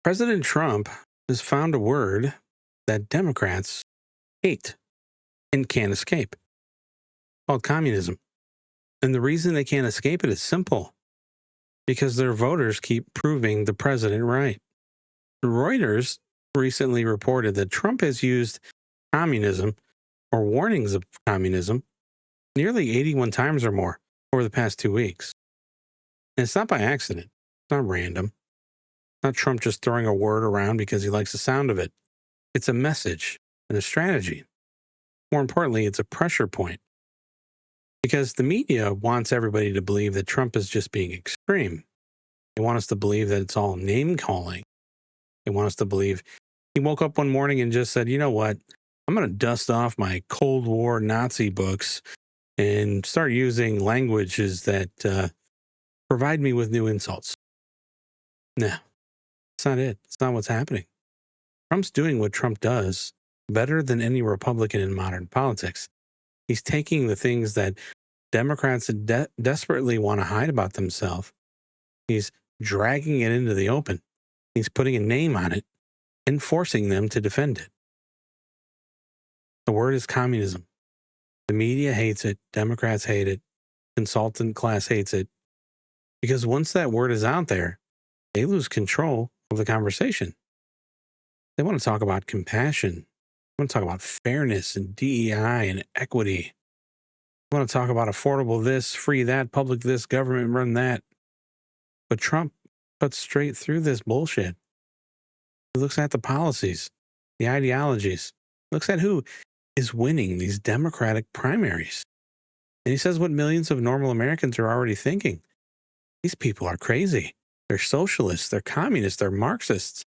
President Trump has found a word that Democrats hate and can't escape, called communism. And the reason they can't escape it is simple, because their voters keep proving the president right. Reuters recently reported that Trump has used communism or warnings of communism nearly 81 times or more over the past 2 weeks. And it's not by accident. It's not random. It's not Trump just throwing a word around because he likes the sound of it. It's a message and a strategy. More importantly, it's a pressure point. Because the media wants everybody to believe that Trump is just being extreme. They want us to believe that it's all name-calling. They want us to believe he woke up one morning and just said, you know what, I'm going to dust off my Cold War Nazi books and start using languages that provide me with new insults. No, that's not it. It's not what's happening. Trump's doing what Trump does better than any Republican in modern politics. He's taking the things that Democrats desperately want to hide about themselves. He's dragging it into the open. He's putting a name on it and forcing them to defend it. The word is communism. The media hates it. Democrats hate it. Consultant class hates it. Because once that word is out there, they lose control of the conversation. They want to talk about compassion. They want to talk about fairness and DEI and equity. They want to talk about affordable this, free that, public this, government run that. But Trump cuts straight through this bullshit. He looks at the policies, the ideologies, looks at who is winning these Democratic primaries. And he says what millions of normal Americans are already thinking. These people are crazy. They're socialists, they're communists, they're Marxists.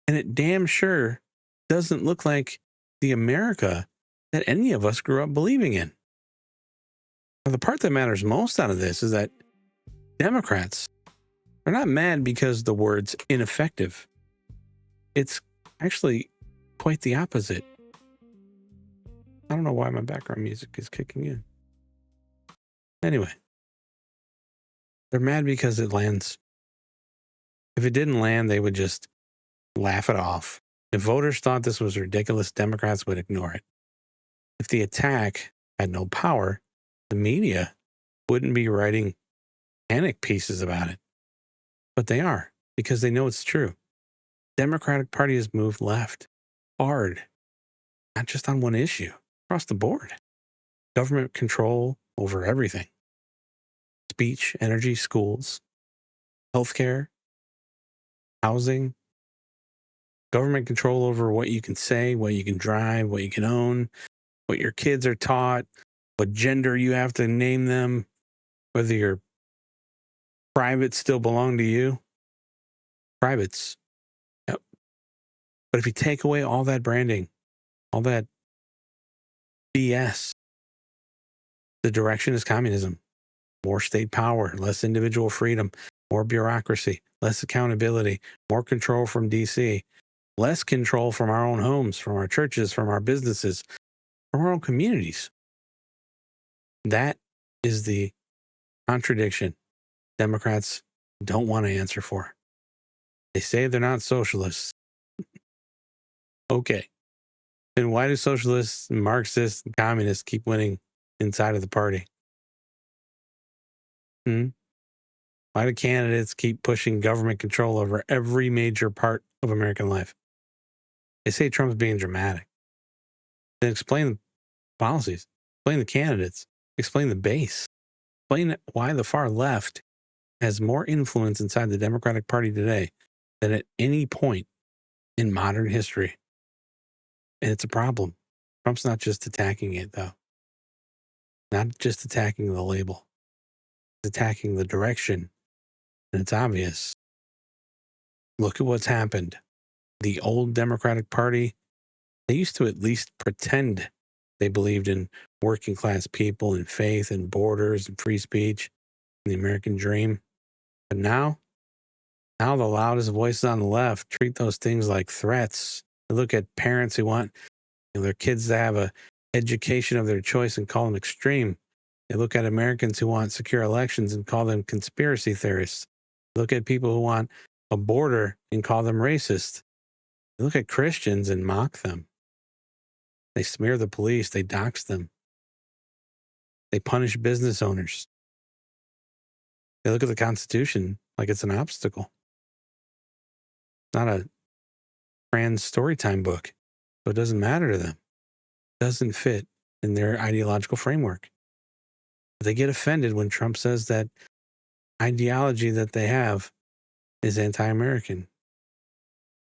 And it damn sure doesn't look like the America that any of us grew up believing in. Now, the part that matters most out of this is that Democrats are not mad because the word's ineffective. It's actually quite the opposite. I don't know why my background music is kicking in. Anyway, they're mad because it lands. If it didn't land, they would just laugh it off. If voters thought this was ridiculous, Democrats would ignore it. If the attack had no power, the media wouldn't be writing panic pieces about it. But they are, because they know it's true. Democratic Party has moved left hard, not just on one issue, across the board. Government control over everything. Speech, energy, schools, healthcare, housing, government control over what you can say, what you can drive, what you can own, what your kids are taught, what gender you have to name them, whether your privates still belong to you. Privates. Yep. But if you take away all that branding, all that BS, the direction is communism. More state power, less individual freedom, more bureaucracy, less accountability, more control from DC, less control from our own homes, from our churches, from our businesses, from our own communities. That is the contradiction Democrats don't want to answer for. They say they're not socialists. Okay. Then why do socialists, Marxists, and communists keep winning inside of the party? Why do candidates keep pushing government control over every major part of American life? They say Trump's being dramatic. Then explain the policies, explain the candidates, explain the base, explain why the far left has more influence inside the Democratic Party today than at any point in modern history. And it's a problem. Trump's not just attacking it, though. Not just attacking the label. He's attacking the direction. And it's obvious. Look at what's happened. The old Democratic Party, they used to at least pretend they believed in working class people and faith and borders and free speech and the American dream. But now the loudest voices on the left treat those things like threats. They look at parents who want their kids to have an education of their choice and call them extreme. They look at Americans who want secure elections and call them conspiracy theorists. Look at people who want a border and call them racist. They look at Christians and mock them. They smear the police. They dox them. They punish business owners. They look at the Constitution like it's an obstacle. Not a trans storytime book. So it doesn't matter to them. It doesn't fit in their ideological framework. They get offended when Trump says that ideology that they have is anti-American.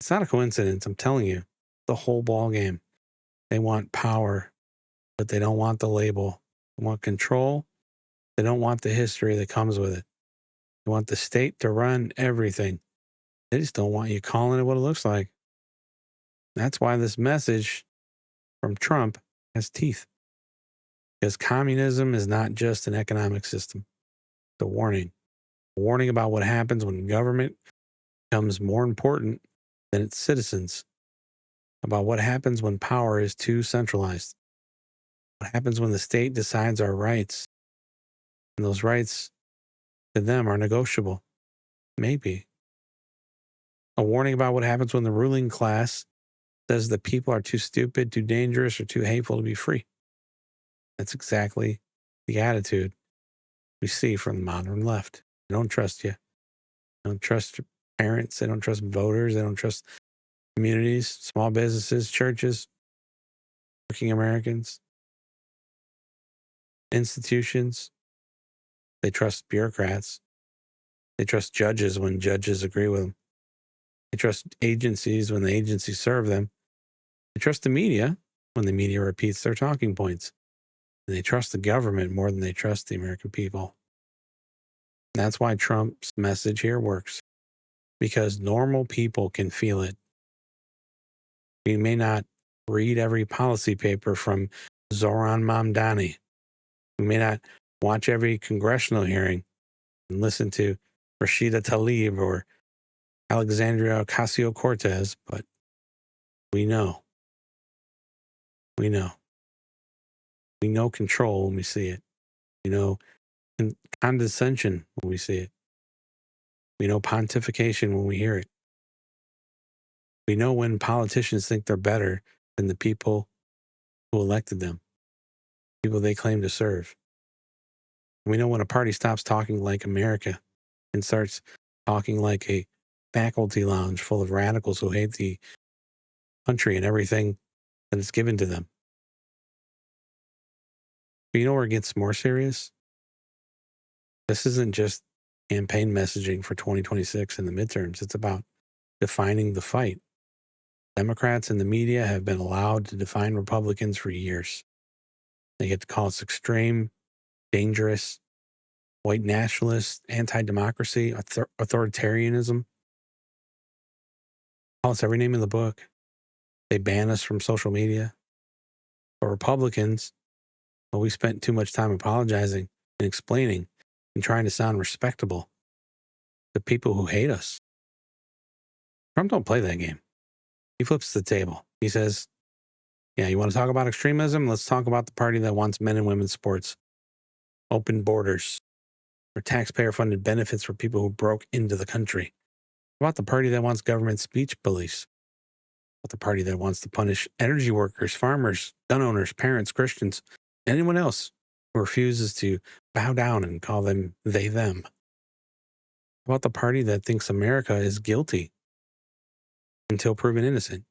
It's not a coincidence, I'm telling you. The whole ball game. They want power, but they don't want the label. They want control. They don't want the history that comes with it. They want the state to run everything. They just don't want you calling it what it looks like. That's why this message from Trump has teeth. Because communism is not just an economic system. It's a warning. A warning about what happens when government becomes more important than its citizens. About what happens when power is too centralized. What happens when the state decides our rights. And those rights to them are negotiable. Maybe. A warning about what happens when the ruling class says that people are too stupid, too dangerous, or too hateful to be free. That's exactly the attitude we see from the modern left. They don't trust you. They don't trust your parents. They don't trust voters. They don't trust communities, small businesses, churches, working Americans, institutions. They trust bureaucrats. They trust judges when judges agree with them. They trust agencies when the agencies serve them. They trust the media when the media repeats their talking points. And they trust the government more than they trust the American people. That's why Trump's message here works. Because normal people can feel it. We may not read every policy paper from Zoran Mamdani. We may not watch every congressional hearing and listen to Rashida Tlaib or Alexandria Ocasio-Cortez, but we know. We know. We know control when we see it. We know condescension when we see it. We know pontification when we hear it. We know when politicians think they're better than the people who elected them, people they claim to serve. We know when a party stops talking like America and starts talking like a faculty lounge full of radicals who hate the country and everything that is given to them. But you know where it gets more serious? This isn't just campaign messaging for 2026 and the midterms. It's about defining the fight. Democrats and the media have been allowed to define Republicans for years. They get to call us extreme, dangerous, white nationalist, anti-democracy, authoritarianism. Call us every name in the book. They ban us from social media. But Republicans, well, we spent too much time apologizing and explaining and trying to sound respectable to people who hate us. Trump don't play that game. He flips the table. He says, yeah, you want to talk about extremism? Let's talk about the party that wants men and women's sports, open borders, or taxpayer-funded benefits for people who broke into the country. What about the party that wants government speech police? What about the party that wants to punish energy workers, farmers, gun owners, parents, Christians, anyone else who refuses to bow down and call them they, them? What about the party that thinks America is guilty until proven innocent,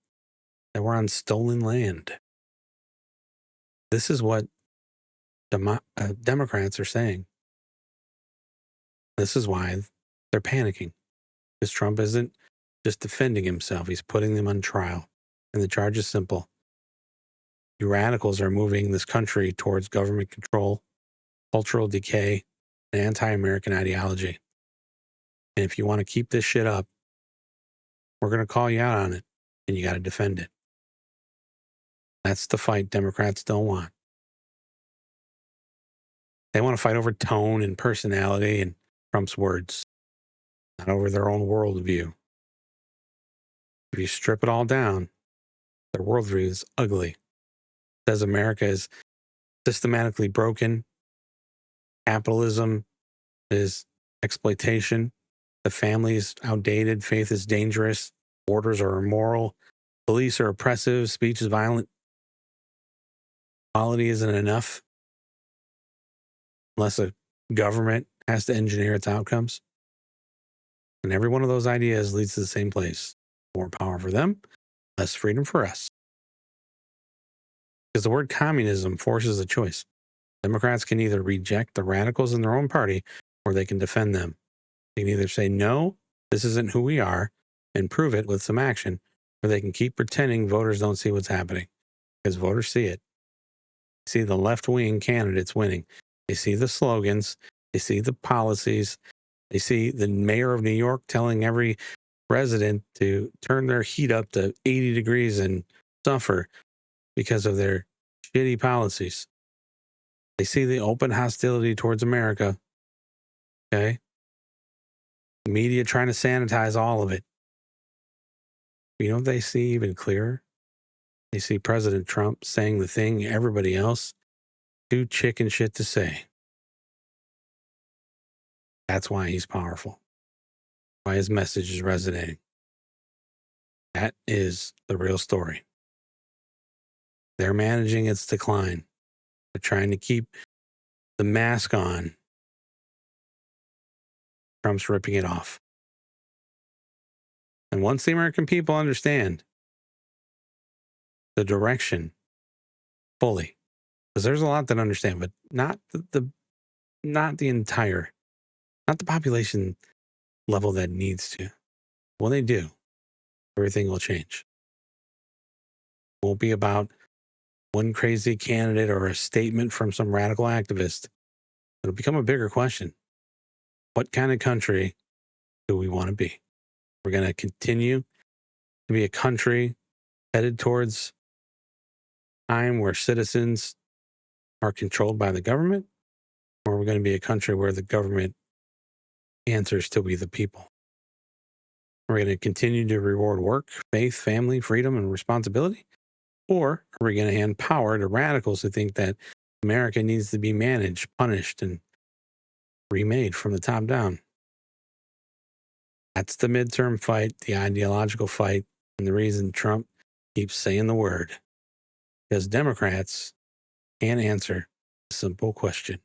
that we're on stolen land? This is what Democrats are saying. This is why they're panicking. Because Trump isn't just defending himself. He's putting them on trial. And the charge is simple. You radicals are moving this country towards government control, cultural decay, and anti-American ideology. And if you want to keep this shit up, we're going to call you out on it, and you got to defend it. That's the fight Democrats don't want. They want to fight over tone and personality and Trump's words, not over their own worldview. If you strip it all down, their worldview is ugly. It says America is systematically broken. Capitalism is exploitation. The family's outdated, faith is dangerous, borders are immoral, police are oppressive, speech is violent, quality isn't enough unless a government has to engineer its outcomes. And every one of those ideas leads to the same place. More power for them, less freedom for us. Because the word communism forces a choice. Democrats can either reject the radicals in their own party or they can defend them. They can either say, no, this isn't who we are, and prove it with some action, or they can keep pretending voters don't see what's happening. Because voters see it. They see the left-wing candidates winning. They see the slogans. They see the policies. They see the mayor of New York telling every resident to turn their heat up to 80 degrees and suffer because of their shitty policies. They see the open hostility towards America. Okay? The media trying to sanitize all of it. You know what they see even clearer? They see President Trump saying the thing everybody else too chicken shit to say. That's why he's powerful. Why his message is resonating. That is the real story. They're managing its decline. They're trying to keep the mask on. Trump's ripping it off. And once the American people understand the direction fully, because there's a lot that understand, but not the entire, not the population level that needs to. When they do, everything will change. It won't be about one crazy candidate or a statement from some radical activist. It'll become a bigger question. What kind of country do we want to be? We're going to continue to be a country headed towards time where citizens are controlled by the government, or we're going to be a country where the government answers to we the people. We're going to continue to reward work, faith, family, freedom, and responsibility, or are we going to hand power to radicals who think that America needs to be managed, punished, and remade from the top down? That's the midterm fight, the ideological fight, and the reason Trump keeps saying the word. Because Democrats can't answer a simple question.